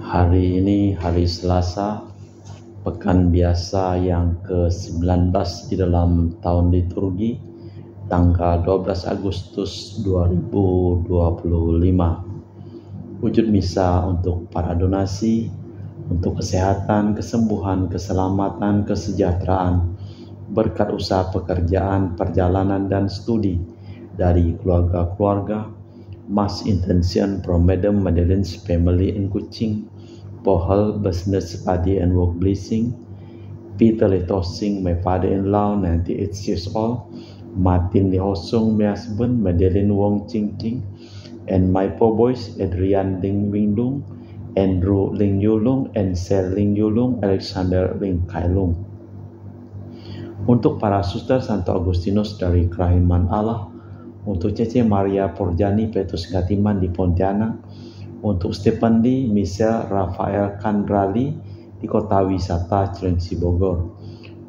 Hari ini hari Selasa, pekan biasa yang ke-19 di dalam tahun liturgi, tanggal 12 Agustus 2025. Wujud misa untuk para donasi, untuk kesehatan, kesembuhan, keselamatan, kesejahteraan, berkat usaha pekerjaan, perjalanan, dan studi dari keluarga-keluarga, Mass Intention from Madam Madeleine's family in Kuching, Pohal Business Study and Work Blessing, Peter Letosing, my father-in-law, 98 years old, Martin Lihosung, my husband, Madeleine Wong Ching Ching, and my four boys, Adrian Ling Wing Lung, Andrew Ling Yulung, and Sel Ling Yulung, Alexander Ling Kai Lung. Untuk para suster Santo Agustinus dari Kerahiman Allah, untuk Cece Maria Porjani Petrus Gatiman di Pontianak, untuk Stephen Lee, Michelle Rafael Kandrali di Kota Wisata Cilengsi Bogor,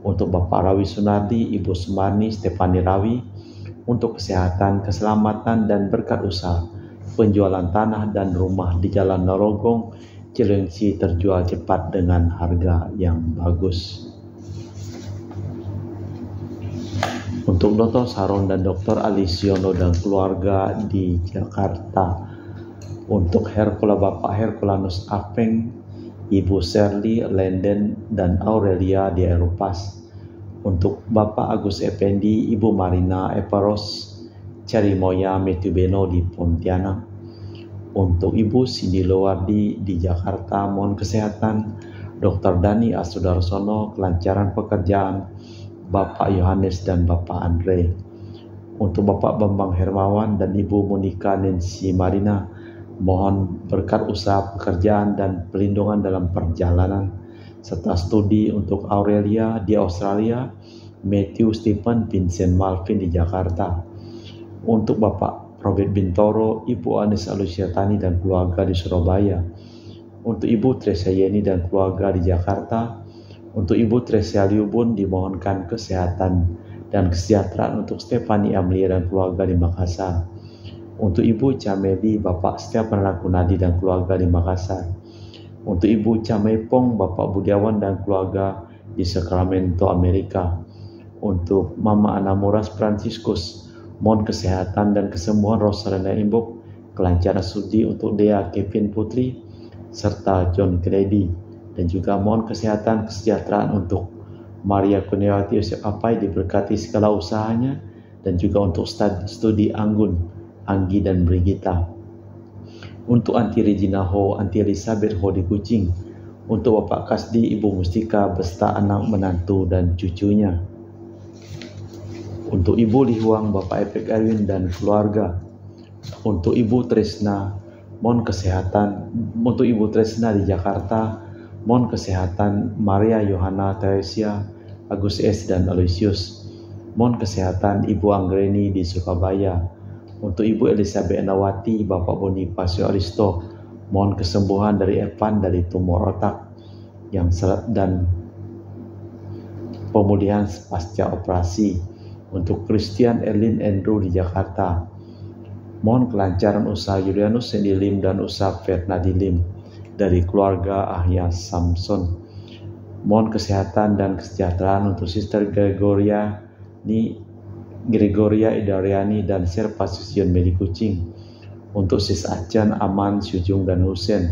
untuk Bapak Rawi Sunardi, Ibu Sumarni, Stefani Rawi, untuk kesehatan, keselamatan, dan berkat usaha, penjualan tanah dan rumah di Jalan Narogong, Cilengsi terjual cepat dengan harga yang bagus. Untuk Dr. Saron dan Dr. Alisiono dan keluarga di Jakarta, untuk Herkula Bapak Herculanus Apeng, Ibu Shirley, Lenden, dan Aurelia di Eropas, untuk Bapak Agus Effendi, Ibu Marina Eparos, Cerimoya Metubeno di Pontianak, untuk Ibu Cindy Lowardi di Jakarta, mohon kesehatan, Dr. Dani Asudarsono, kelancaran pekerjaan, Bapak Yohanes dan Bapak Andre, untuk Bapak Bambang Hermawan dan Ibu Monika Nancy Marina, mohon berkat usaha pekerjaan dan perlindungan dalam perjalanan, serta studi untuk Aurelia di Australia, Matthew Stephen Vincent Malvin di Jakarta, untuk Bapak Robert Bintoro, Ibu Anis Alusiatani dan keluarga di Surabaya, untuk Ibu Tresia Yeni dan keluarga di Jakarta, untuk Ibu Tresia Liubun dimohonkan kesehatan dan kesejahteraan, untuk Stefani Amlia dan keluarga di Makassar, untuk Ibu Cameli, Bapak Setiawan Lakunadi dan keluarga di Makassar, untuk Ibu Camepong, Bapak Budiawan dan keluarga di Sacramento, Amerika, untuk Mama Anamuras Franciscus, mohon kesehatan dan kesembuhan Rosalina Imbok, kelancaran studi untuk Dea Kevin Putri, serta John Kennedy, dan juga mohon kesehatan kesejahteraan untuk Maria Kurniawati Yosef Apai, diberkati segala usahanya, dan juga untuk studi Anggun, Anggi, dan Brigita, untuk Anti Regina Ho, Anti Elizabeth Ho di Kucing, untuk Bapak Kasdi, Ibu Mustika beserta anak menantu dan cucunya, untuk Ibu Lihuang, Bapak Epek Erwin dan keluarga, untuk Ibu Tresna, mohon kesehatan, untuk Ibu Tresna di Jakarta, mohon kesehatan Maria Yohana Teresia, Agus S. dan Aloysius, mohon kesehatan Ibu Anggreni di Surabaya, untuk Ibu Elizabeth Nawati, Bapak Bonifacio Aristo, mohon kesembuhan dari Evan dari tumor otak yang dan pemulihan pasca operasi, untuk Christian Erlin Andrew di Jakarta, mohon kelancaran usaha Julianus Sandy Lim dan usaha Fernandi Lim dari keluarga Ahya Samson, mohon kesehatan dan kesejahteraan untuk Sister Gregoria Idariani dan Serpa Susion Medi Kucing, untuk Sis Acan, Aman, Syujung, dan Husen,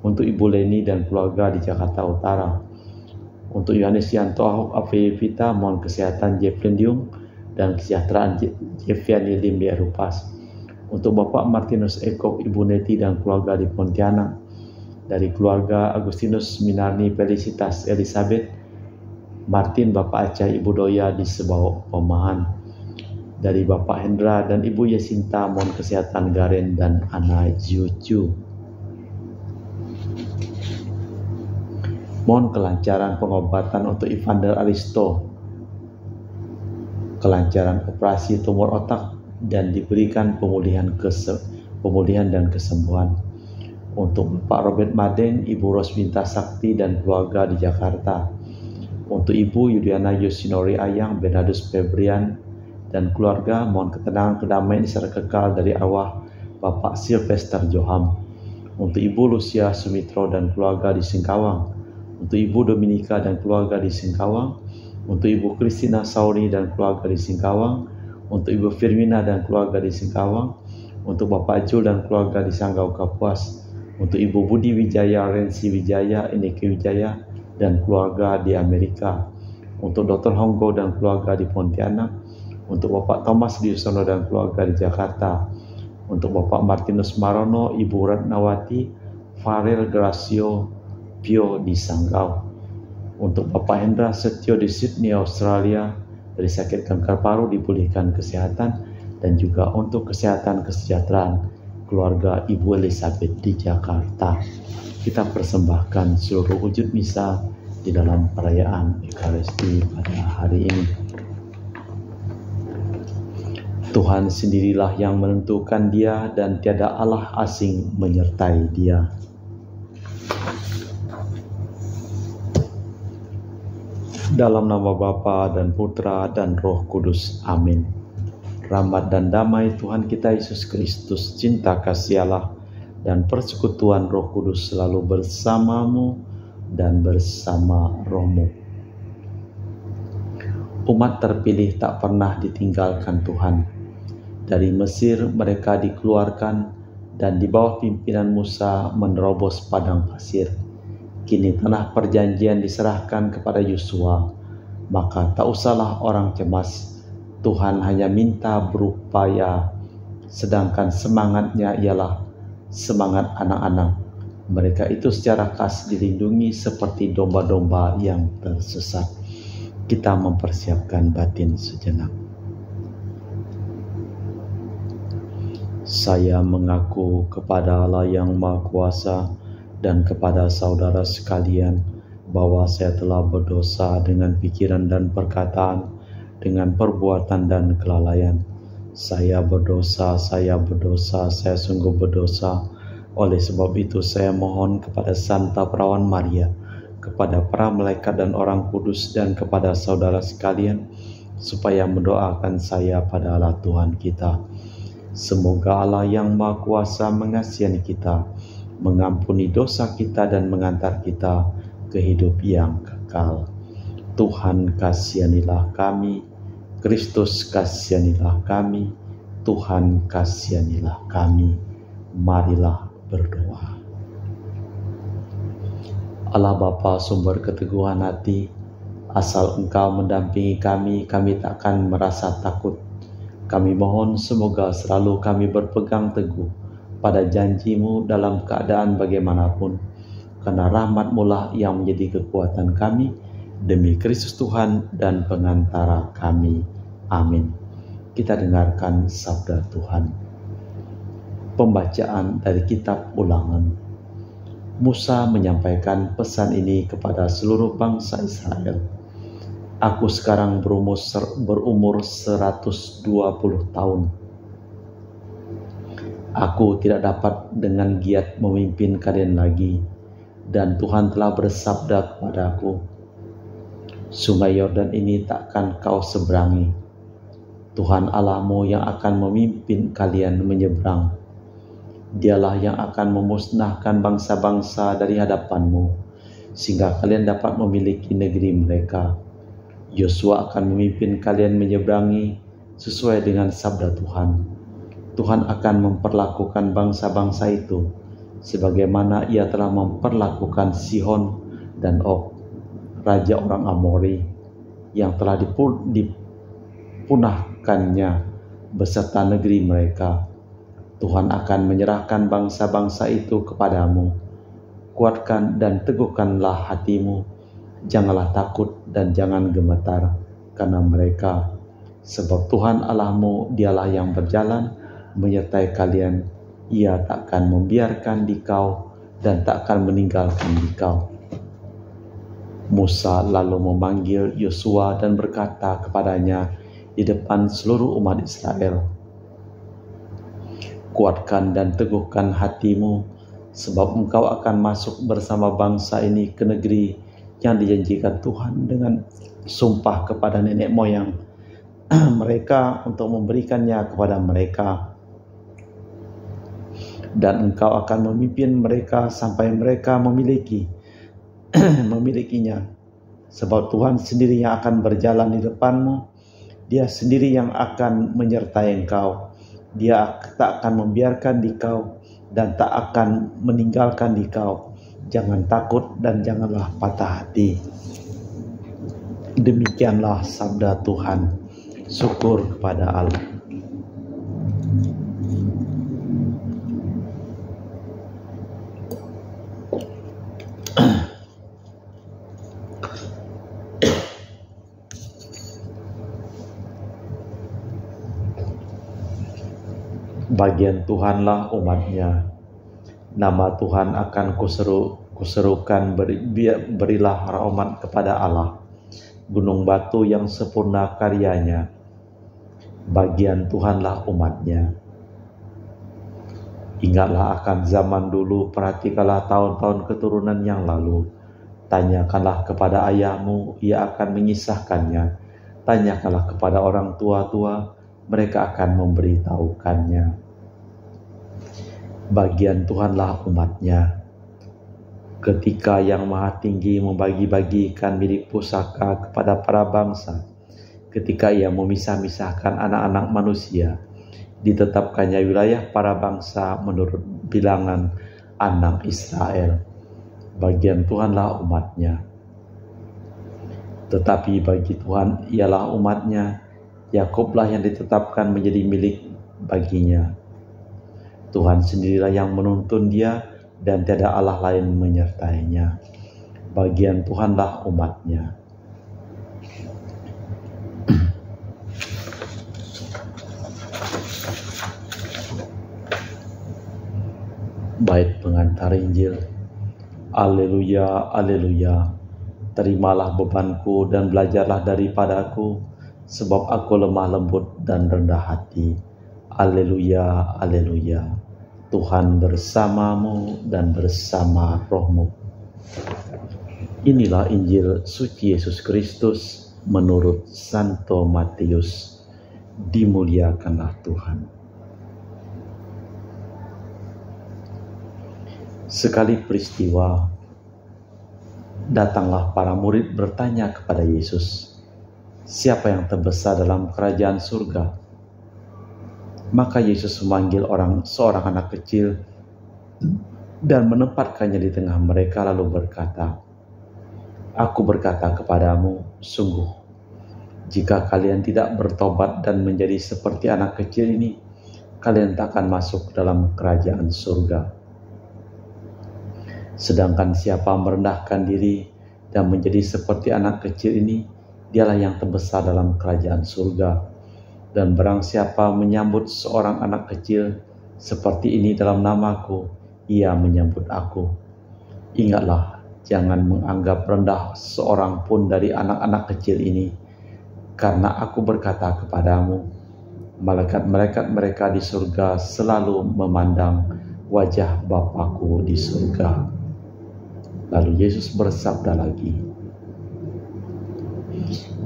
untuk Ibu Leni dan keluarga di Jakarta Utara, untuk Yohanes Yanto Ahok Apeyevita, mohon kesehatan Jeffrey Diung dan kesejahteraan Jeffiani Lim di Erupas, untuk Bapak Martinus Eko, Ibu Neti dan keluarga di Pontianak, dari keluarga Agustinus Minarni Felicitas Elizabeth Martin, Bapak Acah, Ibu Doya di Sebau Pemahan, dari Bapak Hendra dan Ibu Yasinta, mohon kesehatan Garen dan Ana Juju, mohon kelancaran pengobatan untuk Evander Aristo, kelancaran operasi tumor otak dan diberikan pemulihan dan kesembuhan, untuk Pak Robert Madeng, Ibu Rosminta Sakti dan keluarga di Jakarta, untuk Ibu Yudiana Yosinori Ayang, Bernardus Febrian dan keluarga, mohon ketenangan, kedamaian, serta kekal dari arwah Bapak Sylvester Joham, untuk Ibu Lucia Sumitro dan keluarga di Singkawang, untuk Ibu Dominika dan keluarga di Singkawang, untuk Ibu Kristina Sauri dan keluarga di Singkawang, untuk Ibu Firmina dan keluarga di Singkawang, untuk Bapak Jul dan keluarga di Sanggau Kapuas, untuk Ibu Budi Wijaya, Rensi Wijaya, Eniki Wijaya dan keluarga di Amerika, untuk Dr. Honggo dan keluarga di Pontianak, untuk Bapak Thomas Diusono dan keluarga di Jakarta, untuk Bapak Martinus Marono, Ibu Ratnawati, Farel Gracio Pio di Sanggau, untuk Bapak Hendra Setio di Sydney, Australia, dari sakit kanker paru dipulihkan kesehatan, dan juga untuk kesehatan kesejahteraan keluarga Ibu Elizabeth di Jakarta. Kita persembahkan seluruh wujud misa di dalam perayaan Ekaristi pada hari ini. Tuhan sendirilah yang menentukan dia dan tiada Allah asing menyertai dia. Dalam nama Bapa dan Putra dan Roh Kudus. Amin. Rahmat dan damai Tuhan kita Yesus Kristus, cinta kasih Allah, dan persekutuan Roh Kudus selalu bersamamu dan bersama rohmu. Umat terpilih tak pernah ditinggalkan Tuhan. Dari Mesir mereka dikeluarkan dan di bawah pimpinan Musa menerobos padang pasir. Kini tanah perjanjian diserahkan kepada Yosua, maka tak usahlah orang cemas. Tuhan hanya minta berupaya, sedangkan semangatnya ialah semangat anak-anak. Mereka itu secara khas dilindungi seperti domba-domba yang tersesat. Kita mempersiapkan batin sejenak. Saya mengaku kepada Allah yang Maha Kuasa dan kepada saudara sekalian bahwa saya telah berdosa dengan pikiran dan perkataan, dengan perbuatan dan kelalaian. Saya berdosa, saya sungguh berdosa. Oleh sebab itu saya mohon kepada Santa Perawan Maria, kepada para malaikat dan orang kudus, dan kepada saudara sekalian, supaya mendoakan saya pada Allah Tuhan kita. Semoga Allah yang Maha Kuasa mengasihi kita, mengampuni dosa kita dan mengantar kita ke hidup yang kekal. Tuhan kasihanilah kami, Kristus kasihanilah kami, Tuhan kasihanilah kami. Marilah berdoa. Allah Bapa sumber keteguhan hati, asal Engkau mendampingi kami, kami takkan merasa takut. Kami mohon semoga selalu kami berpegang teguh pada janji-Mu dalam keadaan bagaimanapun, karena rahmat-Mu lah yang menjadi kekuatan kami, demi Kristus Tuhan dan pengantara kami. Amin. Kita dengarkan sabda Tuhan. Pembacaan dari kitab Ulangan. Musa menyampaikan pesan ini kepada seluruh bangsa Israel. Aku sekarang berumur 120 tahun. Aku tidak dapat dengan giat memimpin kalian lagi, dan Tuhan telah bersabda kepadaku, Sungai Yordan ini takkan kau seberangi. Tuhan Allahmu yang akan memimpin kalian menyeberang. Dialah yang akan memusnahkan bangsa-bangsa dari hadapanmu, sehingga kalian dapat memiliki negeri mereka. Yosua akan memimpin kalian menyeberangi sesuai dengan sabda Tuhan. Tuhan akan memperlakukan bangsa-bangsa itu sebagaimana ia telah memperlakukan Sihon dan Og, raja orang Amori, yang telah dipunahkannya beserta negeri mereka. Tuhan akan menyerahkan bangsa-bangsa itu kepadamu. Kuatkan dan teguhkanlah hatimu. Janganlah takut dan jangan gemetar karena mereka, sebab Tuhan Allahmu dialah yang berjalan menyertai kalian. Ia takkan membiarkan dikau dan takkan meninggalkan dikau. Musa lalu memanggil Yosua dan berkata kepadanya di depan seluruh umat Israel, kuatkan dan teguhkan hatimu, sebab engkau akan masuk bersama bangsa ini ke negeri yang dijanjikan Tuhan dengan sumpah kepada nenek moyang mereka untuk memberikannya kepada mereka. dan Engkau akan memimpin mereka sampai mereka memilikinya. Sebab Tuhan sendiri yang akan berjalan di depanmu, Dia sendiri yang akan menyertai engkau. Dia tak akan membiarkan dikau dan tak akan meninggalkan dikau. Jangan takut dan janganlah patah hati. Demikianlah sabda Tuhan. Syukur kepada Allah. Bagian Tuhanlah umatnya. Nama Tuhan akan kuserukan, berilah rahmat kepada Allah. Gunung batu yang sempurna karyanya. Bagian Tuhanlah umatnya. Ingatlah akan zaman dulu, perhatikanlah tahun-tahun keturunan yang lalu. Tanyakanlah kepada ayahmu, ia akan mengisahkannya. Tanyakanlah kepada orang tua-tua, mereka akan memberitahukannya. Bagian Tuhanlah umatnya. Ketika Yang Maha Tinggi membagi-bagikan milik pusaka kepada para bangsa, ketika Ia memisah-misahkan anak-anak manusia, ditetapkannya wilayah para bangsa menurut bilangan anak Israel. Bagian Tuhanlah umatnya. Tetapi bagi Tuhan ialah umatnya, Yakublah yang ditetapkan menjadi milik baginya. Tuhan sendirilah yang menuntun dia dan tiada Allah lain menyertainya. Bagian Tuhanlah umatnya. Bait pengantar Injil. Alleluia, alleluia. Terimalah bebanku dan belajarlah daripadaku, sebab aku lemah lembut dan rendah hati. Alleluia, alleluia. Tuhan bersamamu dan bersama rohmu. Inilah Injil suci Yesus Kristus menurut Santo Matius. Dimuliakanlah Tuhan. Sekali peristiwa, datanglah para murid bertanya kepada Yesus, "Siapa yang terbesar dalam kerajaan surga?" Maka Yesus memanggil seorang anak kecil dan menempatkannya di tengah mereka lalu berkata, "Aku berkata kepadamu, sungguh, jika kalian tidak bertobat dan menjadi seperti anak kecil ini, kalian tak akan masuk dalam kerajaan surga. Sedangkan siapa merendahkan diri dan menjadi seperti anak kecil ini, dialah yang terbesar dalam kerajaan surga. Dan barang siapa menyambut seorang anak kecil seperti ini dalam namaku, ia menyambut aku. Ingatlah, jangan menganggap rendah seorang pun dari anak-anak kecil ini, karena aku berkata kepadamu, malaikat-malaikat mereka di surga selalu memandang wajah Bapa-Ku di surga." Lalu Yesus bersabda lagi,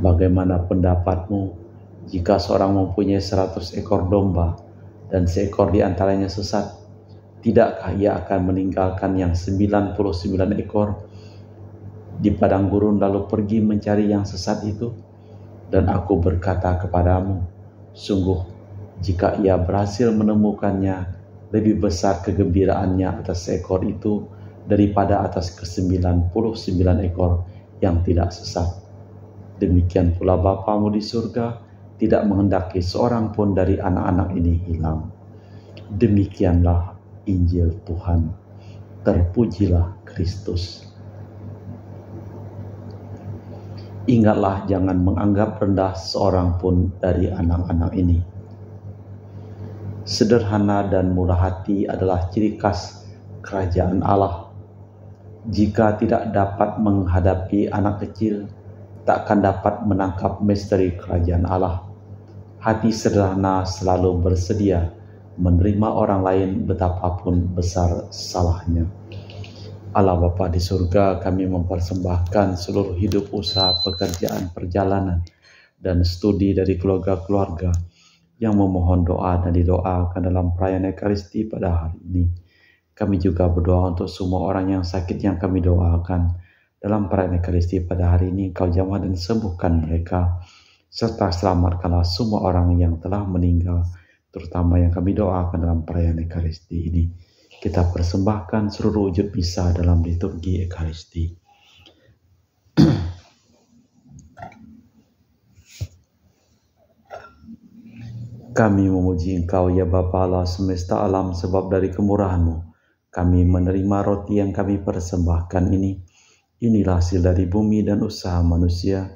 "Bagaimana pendapatmu jika seorang mempunyai 100 ekor domba dan seekor di antaranya sesat? Tidakkah ia akan meninggalkan yang 99 ekor di padang gurun lalu pergi mencari yang sesat itu? Dan aku berkata kepadamu, sungguh, jika ia berhasil menemukannya, lebih besar kegembiraannya atas seekor itu daripada atas ke-99 ekor yang tidak sesat. Demikian pula Bapamu di surga tidak menghendaki seorang pun dari anak-anak ini hilang." Demikianlah Injil Tuhan. Terpujilah Kristus. Ingatlah, jangan menganggap rendah seorang pun dari anak-anak ini. Sederhana dan murah hati adalah ciri khas kerajaan Allah. Jika tidak dapat menghadapi anak kecil, tak akan dapat menangkap misteri kerajaan Allah. Hati sederhana selalu bersedia menerima orang lain betapapun besar salahnya. Allah Bapa di surga, kami mempersembahkan seluruh hidup, usaha, pekerjaan, perjalanan, dan studi dari keluarga-keluarga yang memohon doa dan didoakan dalam perayaan Ekaristi pada hari ini. Kami juga berdoa untuk semua orang yang sakit yang kami doakan dalam perayaan Ekaristi pada hari ini. Engkau jamah dan sembuhkan mereka, serta selamatkanlah semua orang yang telah meninggal, terutama yang kami doakan dalam perayaan Ekaristi ini. Kita persembahkan seluruh wujud misa dalam liturgi Ekaristi. Kami memuji Engkau ya Bapa Allah semesta alam, sebab dari kemurahan-Mu kami menerima roti yang kami persembahkan ini. Inilah hasil dari bumi dan usaha manusia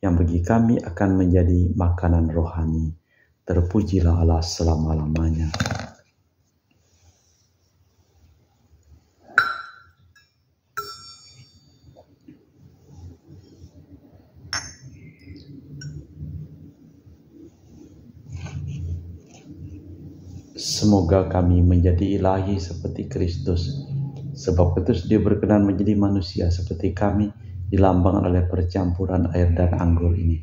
yang bagi kami akan menjadi makanan rohani. Terpujilah Allah selama-lamanya. Semoga kami menjadi ilahi seperti Kristus, sebab Kristus Dia berkenan menjadi manusia seperti kami, dilambangkan oleh percampuran air dan anggur ini.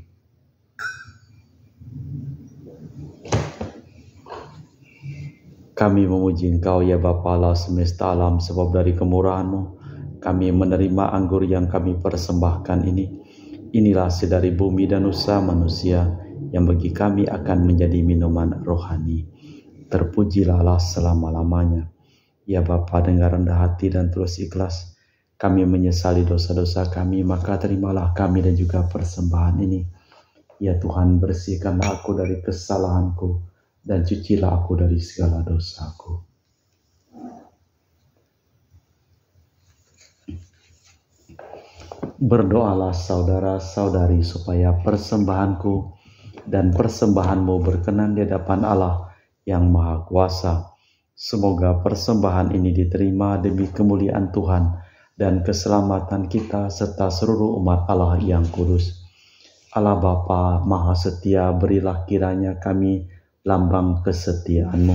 Kami memuji Engkau ya Bapa Allah semesta alam, sebab dari kemurahan-Mu kami menerima anggur yang kami persembahkan ini. Inilah hasil dari bumi dan usaha manusia yang bagi kami akan menjadi minuman rohani. Terpujilah Allah selama-lamanya. Ya Bapa, dengan rendah hati dan tulus ikhlas kami menyesali dosa-dosa kami, maka terimalah kami dan juga persembahan ini. Ya Tuhan, bersihkanlah aku dari kesalahanku dan cucilah aku dari segala dosaku. Berdoalah saudara-saudari supaya persembahanku dan persembahanmu berkenan di hadapan Allah yang Maha Kuasa. Semoga persembahan ini diterima demi kemuliaan Tuhan dan keselamatan kita serta seluruh umat Allah yang kudus. Allah Bapa Maha Setia, berilah kiranya kami lambang kesetiaan-Mu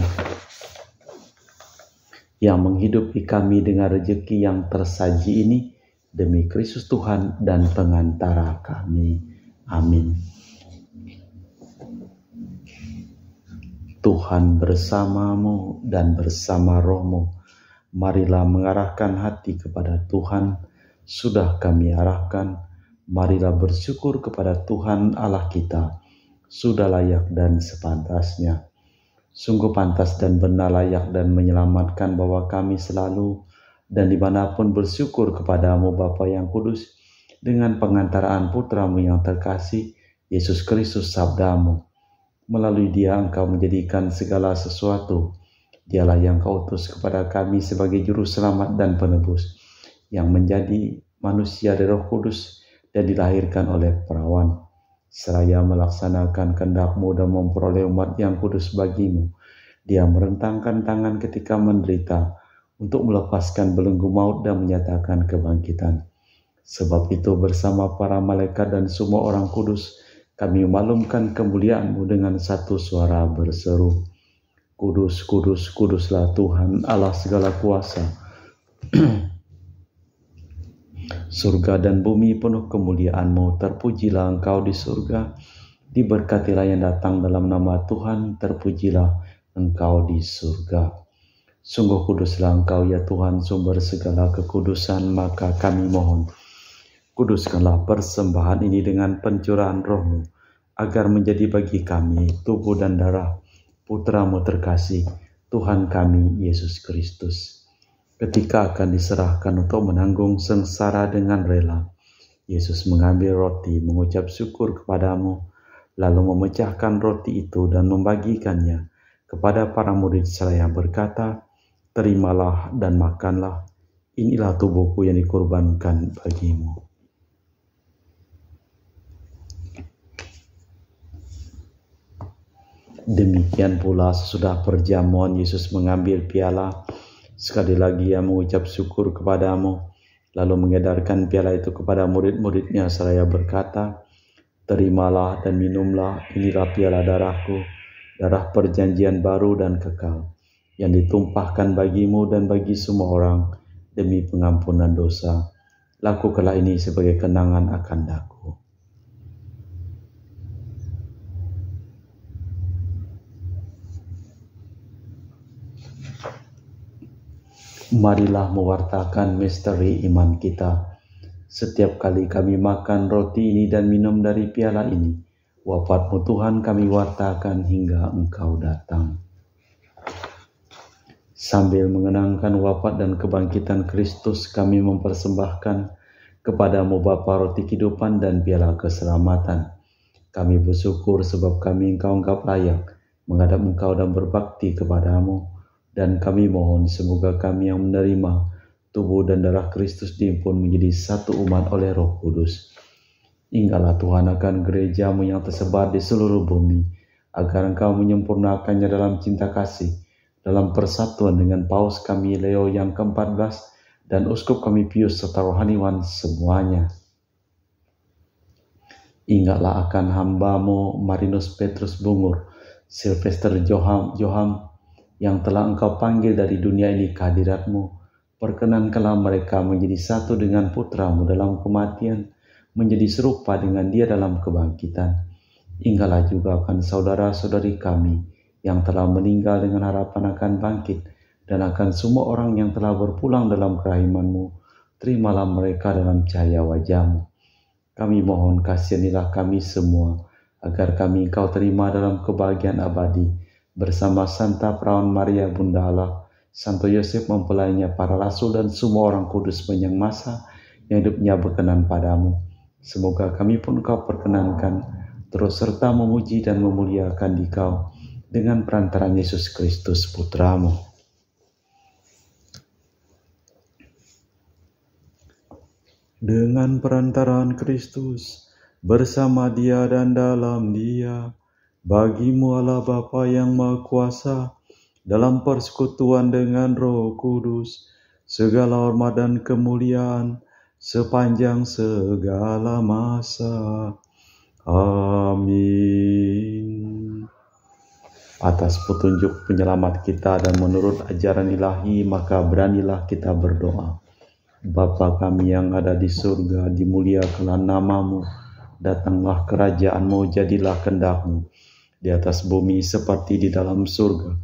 yang menghidupi kami dengan rezeki yang tersaji ini, demi Kristus Tuhan dan pengantara kami. Amin. Tuhan bersamamu dan bersama rohmu. Marilah mengarahkan hati kepada Tuhan. Sudah kami arahkan, marilah bersyukur kepada Tuhan Allah kita. Sudah layak dan sepantasnya. Sungguh pantas dan benar, layak dan menyelamatkan bahwa kami selalu dan dimanapun bersyukur kepadamu Bapa yang kudus, dengan pengantaraan putramu yang terkasih, Yesus Kristus sabdamu. Melalui Dia Engkau menjadikan segala sesuatu. Dialah yang Kau utus kepada kami sebagai juru selamat dan penebus, yang menjadi manusia dari Roh Kudus dan dilahirkan oleh perawan, seraya melaksanakan kehendak-Mu dan memperoleh umat yang kudus bagimu. Dia merentangkan tangan ketika menderita untuk melepaskan belenggu maut dan menyatakan kebangkitan. Sebab itu bersama para malaikat dan semua orang kudus, kami memaklumkan kemuliaan-Mu dengan satu suara berseru, Kudus, kudus, kuduslah Tuhan Allah segala kuasa. Surga dan bumi penuh kemuliaan-Mu. Terpujilah Engkau di surga, diberkatilah yang datang dalam nama Tuhan. Terpujilah Engkau di surga. Sungguh kuduslah Engkau ya Tuhan, sumber segala kekudusan. Maka kami mohon, kuduskanlah persembahan ini dengan pencurahan Roh-Mu, agar menjadi bagi kami tubuh dan darah Putra-Mu terkasih, Tuhan kami Yesus Kristus. Ketika akan diserahkan untuk menanggung sengsara dengan rela, Yesus mengambil roti, mengucap syukur kepadamu, lalu memecahkan roti itu dan membagikannya kepada para murid seraya berkata, terimalah dan makanlah, inilah tubuhku yang dikorbankan bagimu. Demikian pula sesudah perjamuan Yesus mengambil piala, sekali lagi Ia mengucap syukur kepadamu, lalu mengedarkan piala itu kepada murid-murid-Nya seraya berkata, terimalah dan minumlah, inilah piala darahku, darah perjanjian baru dan kekal, yang ditumpahkan bagimu dan bagi semua orang demi pengampunan dosa. Lakukanlah ini sebagai kenangan akan aku. Marilah mewartakan misteri iman kita. Setiap kali kami makan roti ini dan minum dari piala ini, wafat-Mu Tuhan kami wartakan hingga Engkau datang. Sambil mengenangkan wafat dan kebangkitan Kristus, kami mempersembahkan kepadamu Bapa roti kehidupan dan piala keselamatan. Kami bersyukur sebab kami Engkau anggap layak menghadap Engkau dan berbakti kepadamu. Dan kami mohon semoga kami yang menerima tubuh dan darah Kristus diimpun menjadi satu umat oleh Roh Kudus. Ingatlah Tuhan akan gereja-Mu yang tersebar di seluruh bumi, agar Engkau menyempurnakannya dalam cinta kasih, dalam persatuan dengan Paus kami Leo yang ke-14 dan Uskup kami Pius serta rohaniwan semuanya. Ingatlah akan hamba-Mu Marinus Petrus Bungur, Sylvester Joham yang telah Engkau panggil dari dunia ini ke hadirat-Mu. Perkenankanlah mereka menjadi satu dengan Putra-Mu dalam kematian, menjadi serupa dengan Dia dalam kebangkitan. Ingatlah juga akan saudara-saudari kami yang telah meninggal dengan harapan akan bangkit, dan akan semua orang yang telah berpulang dalam kerahiman-Mu. Terimalah mereka dalam cahaya wajah-Mu. Kami mohon kasihanilah kami semua, agar kami Engkau terima dalam kebahagiaan abadi, bersama Santa Perawan Maria Bunda Allah, Santo Yosef mempelainya, para rasul dan semua orang kudus sepanjang masa yang hidupnya berkenan padamu. Semoga kami pun Engkau perkenankan, terus serta memuji dan memuliakan Dikau, dengan perantaraan Yesus Kristus Putra-Mu. Dengan perantaraan Kristus, bersama Dia dan dalam Dia, bagi-Mu Allah Bapa yang Maha Kuasa, dalam persekutuan dengan Roh Kudus, segala hormat dan kemuliaan sepanjang segala masa. Amin. Atas petunjuk penyelamat kita dan menurut ajaran ilahi, maka beranilah kita berdoa. Bapa kami yang ada di surga, dimuliakanlah nama-Mu, datanglah kerajaan-Mu, jadilah kehendak-Mu di atas bumi seperti di dalam surga.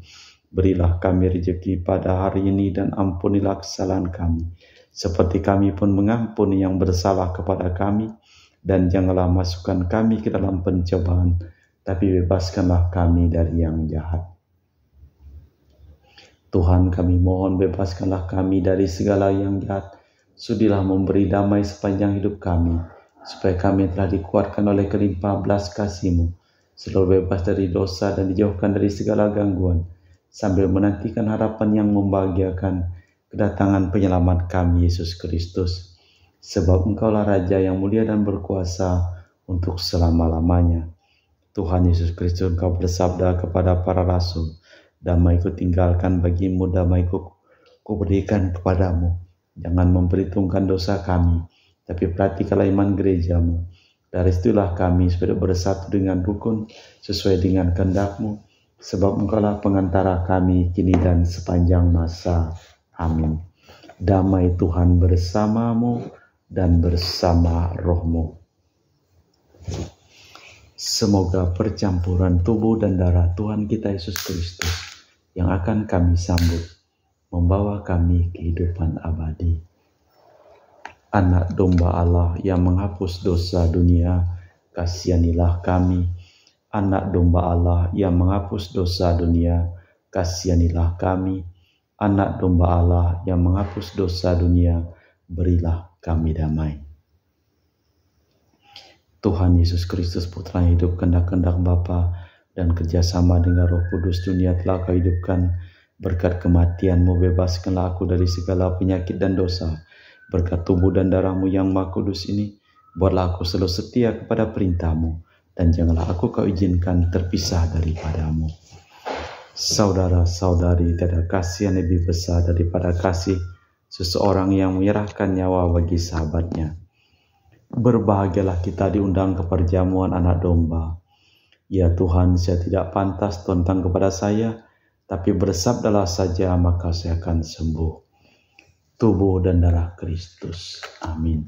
Berilah kami rezeki pada hari ini dan ampunilah kesalahan kami, seperti kami pun mengampuni yang bersalah kepada kami. Dan janganlah masukkan kami ke dalam pencobaan, tapi bebaskanlah kami dari yang jahat. Tuhan, kami mohon bebaskanlah kami dari segala yang jahat. Sudilah memberi damai sepanjang hidup kami, supaya kami telah dikuatkan oleh kelimpahan belas kasih-Mu, selalu bebas dari dosa dan dijauhkan dari segala gangguan, sambil menantikan harapan yang membahagiakan kedatangan penyelamat kami, Yesus Kristus. Sebab Engkaulah Raja yang mulia dan berkuasa untuk selama-lamanya. Tuhan Yesus Kristus, Engkau bersabda kepada para rasul, damai-Ku tinggalkan bagimu, damai-Ku berikan kepadamu. Jangan memperhitungkan dosa kami, tapi perhatikanlah iman gereja-Mu. Dari situlah kami supaya bersatu dengan rukun sesuai dengan kehendak-Mu, sebab Engkaulah pengantara kami kini dan sepanjang masa. Amin. Damai Tuhan bersamamu dan bersama roh-Mu. Semoga percampuran tubuh dan darah Tuhan kita Yesus Kristus yang akan kami sambut membawa kami kehidupan abadi. Anak domba Allah yang menghapus dosa dunia, kasihanilah kami. Anak domba Allah yang menghapus dosa dunia, kasihanilah kami. Anak domba Allah yang menghapus dosa dunia, berilah kami damai. Tuhan Yesus Kristus, Putra yang hidup kehendak-kehendak Bapa dan kerjasama dengan Roh Kudus, dunia telah Kau hidupkan. Berkat kematian-Mu, bebaskanlah aku dari segala penyakit dan dosa. Berkat tubuh dan darah-Mu yang Maha Kudus ini, buatlah aku selalu setia kepada perintah-Mu, dan janganlah aku Kau izinkan terpisah daripada-Mu. Saudara-saudari, tiada kasih yang lebih besar daripada kasih seseorang yang menyerahkan nyawa bagi sahabatnya. Berbahagialah kita diundang ke perjamuan anak domba. Ya Tuhan, saya tidak pantas Tuhan datang kepada saya, tapi bersabdalah saja maka saya akan sembuh. Tubuh dan darah Kristus. Amin.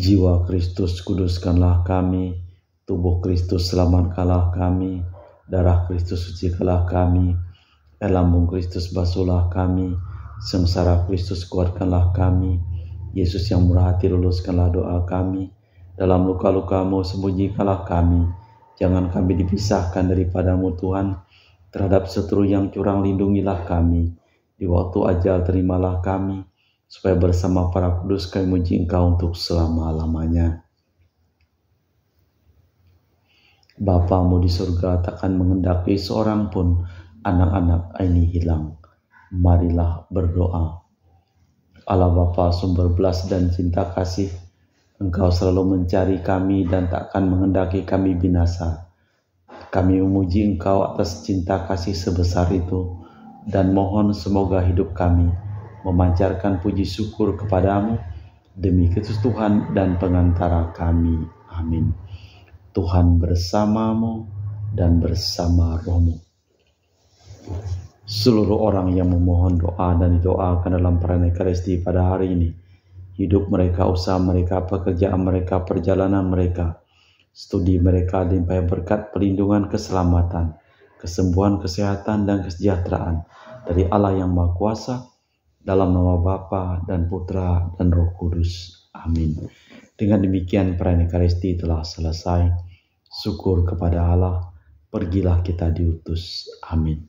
Jiwa Kristus kuduskanlah kami, tubuh Kristus selamatkanlah kami, darah Kristus sucikanlah kami, air lambung Kristus basuhlah kami, sengsara Kristus kuatkanlah kami, Yesus yang murah hati luluskanlah doa kami, dalam luka-luka-Mu sembunyikanlah kami, jangan kami dipisahkan daripadamu Tuhan, terhadap setru yang curang lindungilah kami, di waktu ajal terimalah kami, supaya bersama para kudus kami muji Engkau untuk selama-lamanya. Bapamu di surga takkan mengendaki seorang pun anak-anak ini hilang. Marilah berdoa. Allah Bapa sumber belas dan cinta kasih, Engkau selalu mencari kami dan takkan mengendaki kami binasa. Kami memuji Engkau atas cinta kasih sebesar itu dan mohon semoga hidup kami memancarkan puji syukur kepadamu demi Kristus Tuhan dan pengantara kami. Amin. Tuhan bersamamu dan bersama rohmu. Seluruh orang yang memohon doa dan didoakan dalam perayaan Ekaristi pada hari ini, hidup mereka, usaha mereka, pekerjaan mereka, perjalanan mereka, studi mereka dilimpahi berkat perlindungan, keselamatan, kesembuhan, kesehatan, dan kesejahteraan dari Allah yang Maha Kuasa, dalam nama Bapa dan Putra dan Roh Kudus. Amin. Dengan demikian perayaan Ekaristi telah selesai. Syukur kepada Allah. Pergilah kita diutus. Amin.